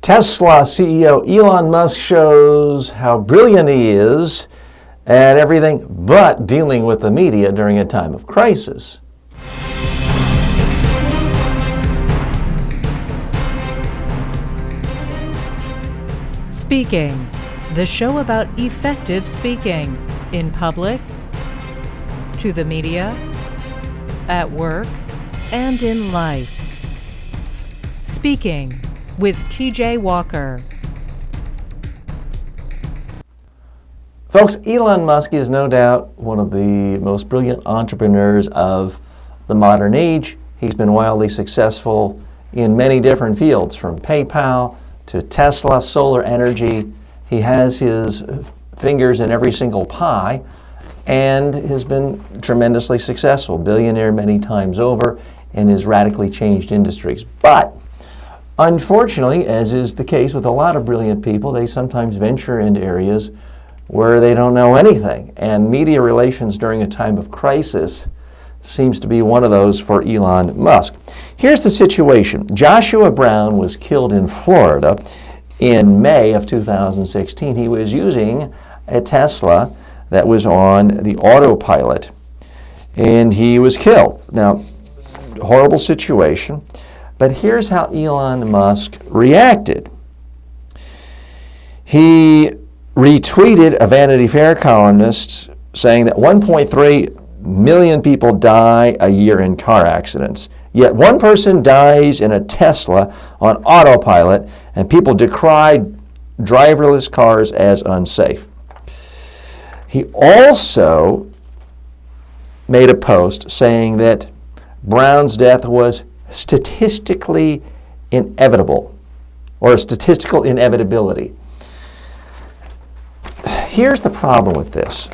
Tesla CEO Elon Musk shows how brilliant he is at everything but dealing with the media during a time of crisis. Speaking, the show about effective speaking in public, to the media, at work, and in life. Speaking with TJ Walker. Folks, Elon Musk is no doubt one of the most brilliant entrepreneurs of the modern age. He's been wildly successful in many different fields, from PayPal to Tesla, solar energy. He has his fingers in every single pie and has been tremendously successful, billionaire many times over, and has radically changed industries. But unfortunately, as is the case with a lot of brilliant people, they sometimes venture into areas where they don't know anything. And media relations during a time of crisis seems to be one of those for Elon Musk. Here's the situation. Joshua Brown was killed in Florida in May of 2016. He was using a Tesla that was on the autopilot, and he was killed. Now, horrible situation. But here's how Elon Musk reacted. He retweeted a Vanity Fair columnist saying that 1.3 million people die a year in car accidents. Yet one person dies in a Tesla on autopilot, and people decry driverless cars as unsafe. He also made a post saying that Brown's death was statistically inevitable, or a statistical inevitability. Here's the problem with this.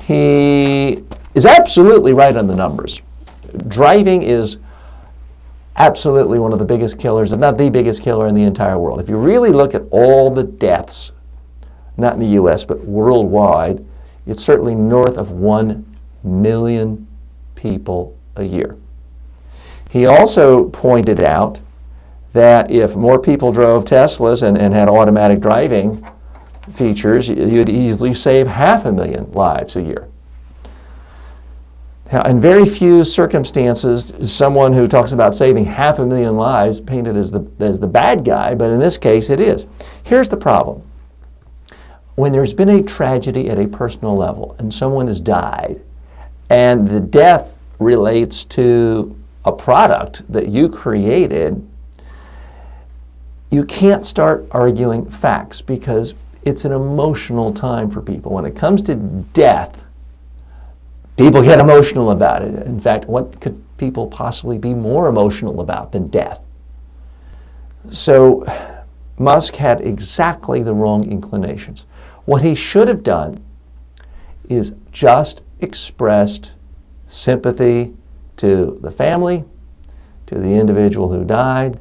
He is absolutely right on the numbers. Driving is absolutely one of the biggest killers, if not the biggest killer in the entire world. If you really look at all the deaths, not in the U.S., but worldwide, it's certainly north of 1 million people a year. He also pointed out that if more people drove Teslas and had automatic driving features, you'd easily save 500,000 lives a year. Now, in very few circumstances is someone who talks about saving 500,000 lives painted as the bad guy, but in this case it is. Here's the problem. When there's been a tragedy at a personal level and someone has died, and the death relates to a product that you created, you can't start arguing facts because it's an emotional time for people. When it comes to death, people get emotional about it. In fact, what could people possibly be more emotional about than death? So Musk had exactly the wrong inclinations. What he should have done is just expressed sympathy to the family, to the individual who died,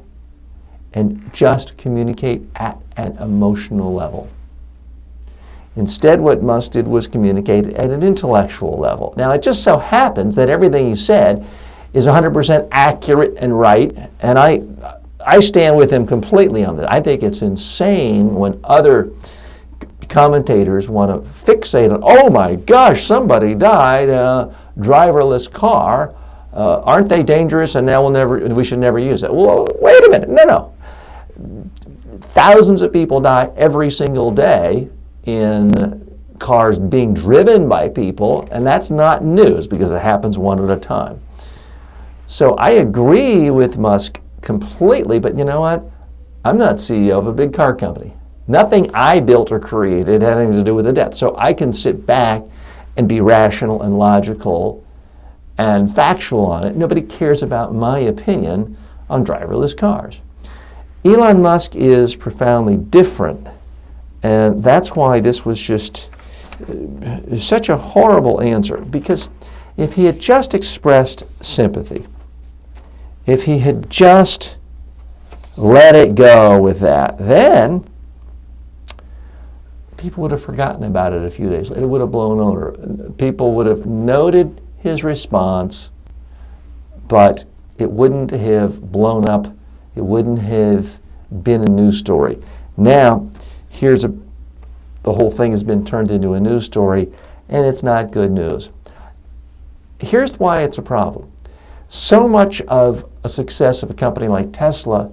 and just communicate at an emotional level. Instead, what Musk did was communicate at an intellectual level. Now, it just so happens that everything he said is 100% accurate and right, and I stand with him completely on that. I think it's insane when other commentators want to fixate on, oh my gosh, somebody died in a driverless car. Aren't they dangerous, and now we should never use it? Well, wait a minute. No. Thousands of people die every single day in cars being driven by people, and that's not news because it happens one at a time. So I agree with Musk completely, but you know what? I'm not CEO of a big car company. Nothing I built or created had anything to do with the death. So I can sit back and be rational and logical and factual on it. Nobody cares about my opinion on driverless cars. Elon Musk is profoundly different, and that's why this was just such a horrible answer, because if he had just expressed sympathy, if he had just let it go with that, then people would have forgotten about it a few days later. It would have blown over. People would have noted his response, but it wouldn't have blown up. It wouldn't have been a news story. Now, the whole thing has been turned into a news story, and it's not good news. Here's why it's a problem. So much of a success of a company like Tesla,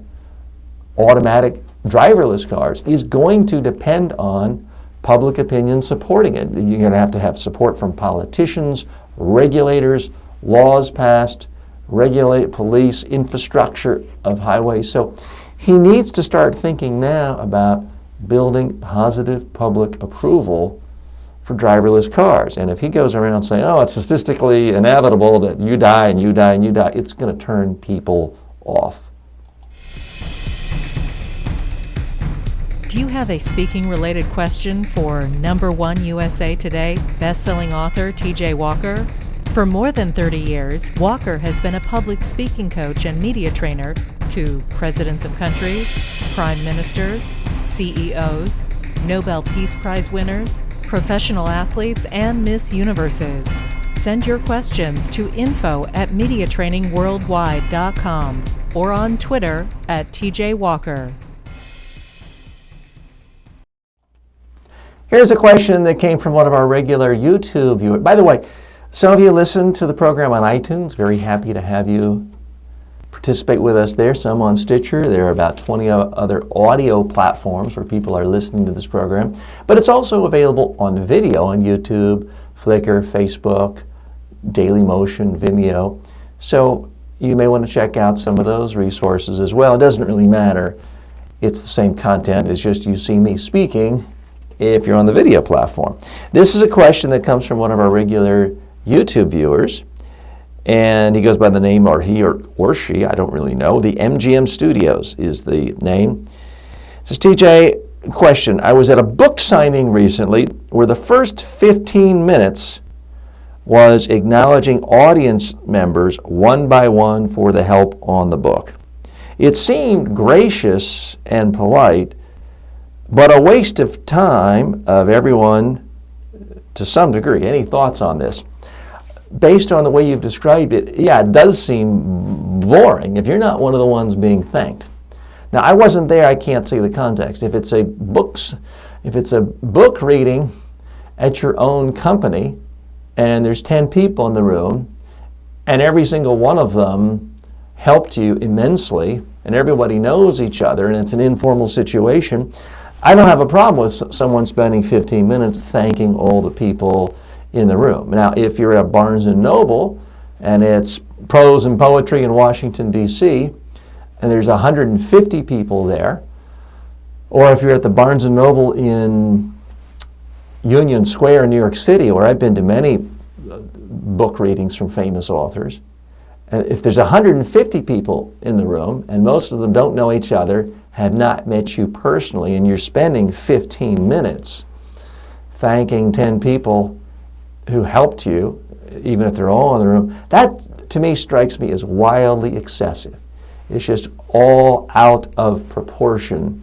automatic driverless cars, is going to depend on public opinion supporting it. You're going to have support from politicians, regulators, laws passed, regulate police, infrastructure of highways. So he needs to start thinking now about building positive public approval for driverless cars. And if he goes around saying, oh, it's statistically inevitable that you die and you die and you die, it's going to turn people off. Do you have a speaking-related question for #1 USA Today best-selling author T.J. Walker? For more than 30 years, Walker has been a public speaking coach and media trainer to presidents of countries, prime ministers, CEOs, Nobel Peace Prize winners, professional athletes, and Miss Universes. Send your questions to info@mediatrainingworldwide.com or on Twitter @TJWalker. Here's a question that came from one of our regular YouTube viewers. By the way, some of you listen to the program on iTunes. Very happy to have you participate with us there. Some on Stitcher. There are about 20 other audio platforms where people are listening to this program. But it's also available on video on YouTube, Flickr, Facebook, Dailymotion, Vimeo. So you may want to check out some of those resources as well. It doesn't really matter. It's the same content. It's just you see me speaking if you're on the video platform. This is a question that comes from one of our regular YouTube viewers, and he goes by the name, or he or she, I don't really know. The MGM Studios is the name. It says, TJ, question. I was at a book signing recently where the first 15 minutes was acknowledging audience members one by one for the help on the book. It seemed gracious and polite, but a waste of time of everyone to some degree. Any thoughts on this? Based on the way you've described it, yeah, it does seem boring if you're not one of the ones being thanked. Now, I wasn't there, I can't see the context. If it's a book reading at your own company and there's 10 people in the room and every single one of them helped you immensely and everybody knows each other and it's an informal situation, I don't have a problem with someone spending 15 minutes thanking all the people in the room. Now, if you're at Barnes & Noble and it's prose and poetry in Washington, D.C., and there's 150 people there, or if you're at the Barnes & Noble in Union Square in New York City, where I've been to many book readings from famous authors, and if there's 150 people in the room and most of them don't know each other, have not met you personally, and you're spending 15 minutes thanking 10 people who helped you, even if they're all in the room, that to me strikes me as wildly excessive. It's just all out of proportion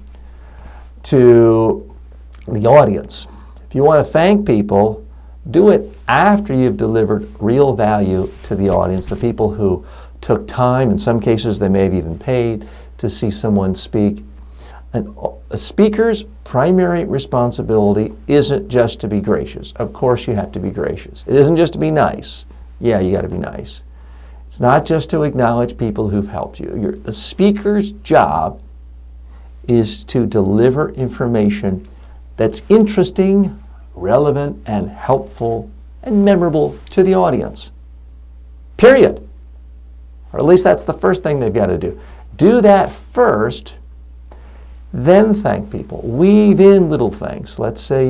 to the audience. If you want to thank people, do it after you've delivered real value to the audience, the people who took time, in some cases they may have even paid, to see someone speak. And a speaker's primary responsibility isn't just to be gracious. Of course you have to be gracious. It isn't just to be nice. Yeah, you got to be nice. It's not just to acknowledge people who've helped you. The speaker's job is to deliver information that's interesting, relevant, and helpful and memorable to the audience. Period. Or at least that's the first thing they've got to do. Do that first, then thank people. Weave in little things. Let's say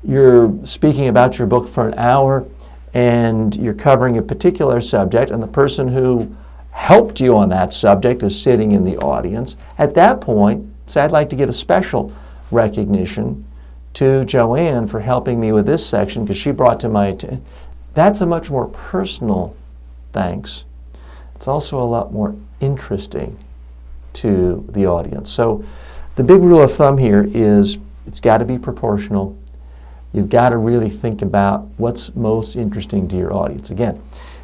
you're speaking about your book for an hour and you're covering a particular subject and the person who helped you on that subject is sitting in the audience. At that point, say, I'd like to give a special recognition to Joanne for helping me with this section because she brought to my attention. That's a much more personal thanks. It's also a lot more interesting to the audience. So the big rule of thumb here is it's got to be proportional. You've got to really think about what's most interesting to your audience. Again,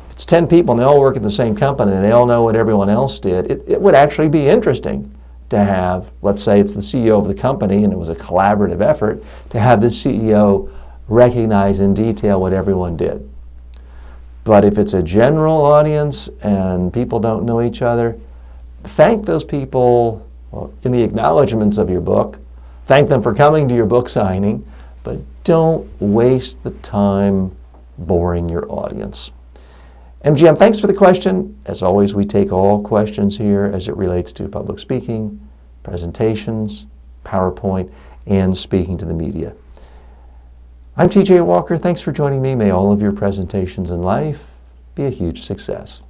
if it's 10 people and they all work at the same company and they all know what everyone else did, it would actually be interesting to have, let's say it's the CEO of the company and it was a collaborative effort, to have the CEO recognize in detail what everyone did. But if it's a general audience and people don't know each other, thank those people in the acknowledgments of your book. Thank them for coming to your book signing, but don't waste the time boring your audience. MGM, thanks for the question. As always, we take all questions here as it relates to public speaking, presentations, PowerPoint, and speaking to the media. I'm TJ Walker. Thanks for joining me. May all of your presentations in life be a huge success.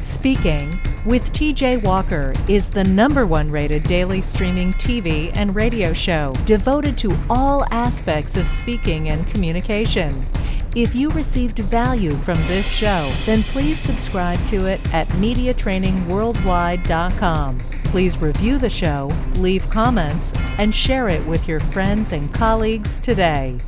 Speaking with TJ Walker is the #1 rated daily streaming TV and radio show devoted to all aspects of speaking and communication. If you received value from this show, then please subscribe to it at MediaTrainingWorldwide.com. Please review the show, leave comments, and share it with your friends and colleagues today.